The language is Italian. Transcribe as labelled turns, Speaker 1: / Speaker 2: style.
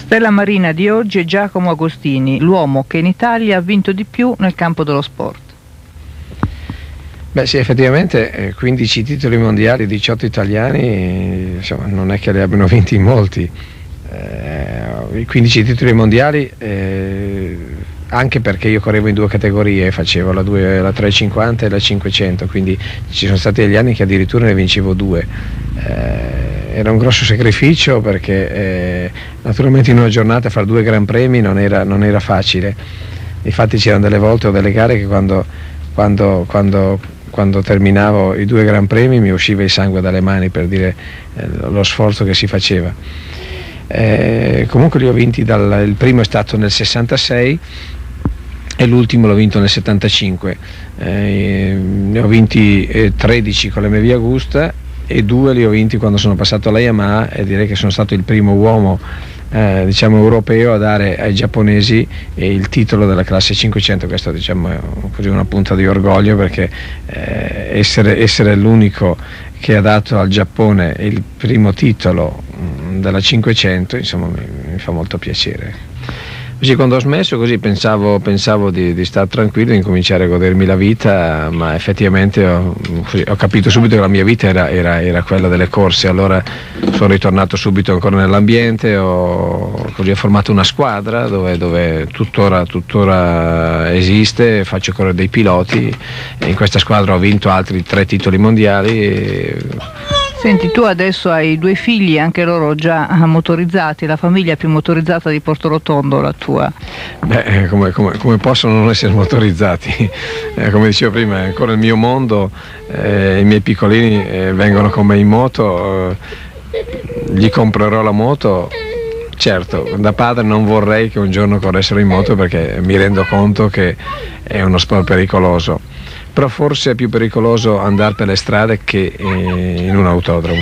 Speaker 1: Stella marina di oggi è Giacomo Agostini, l'uomo che in Italia ha vinto di più nel campo dello sport.
Speaker 2: Beh sì, effettivamente 15 titoli mondiali, 18 italiani, insomma, non è che li abbiano vinti in molti. I 15 titoli mondiali, anche perché io correvo in due categorie, facevo la 350 e la 500, quindi ci sono stati degli anni che addirittura ne vincevo due. Era un grosso sacrificio perché naturalmente in una giornata fare due gran premi non era facile. Infatti c'erano delle volte o delle gare che quando terminavo i due gran premi mi usciva il sangue dalle mani, per dire lo sforzo che si faceva. Comunque li ho vinti, il primo è stato nel 66 e l'ultimo l'ho vinto nel 75. Ne ho vinti 13 con la mia Via Augusta e 2 li ho vinti quando sono passato alla Yamaha, e direi che sono stato il primo uomo europeo a dare ai giapponesi il titolo della classe 500. Questo è così una punta di orgoglio, perché essere l'unico che ha dato al Giappone il primo titolo della 500, insomma, mi fa molto piacere. Così, quando ho smesso, così pensavo di stare tranquillo e incominciare a godermi la vita, ma effettivamente ho capito subito che la mia vita era quella delle corse. Allora sono ritornato subito ancora nell'ambiente, ho formato una squadra dove tuttora esiste, faccio correre dei piloti, e in questa squadra ho vinto altri 3 titoli mondiali.
Speaker 1: Senti, tu adesso hai 2 figli, anche loro già motorizzati, la famiglia più motorizzata di Portorotondo, la tua.
Speaker 2: Beh, come possono non essere motorizzati? Come dicevo prima, è ancora il mio mondo, i miei piccolini vengono con me in moto, gli comprerò la moto. Certo, da padre non vorrei che un giorno corressero in moto, perché mi rendo conto che è uno sport pericoloso. Però forse è più pericoloso andare per le strade che in un autodromo.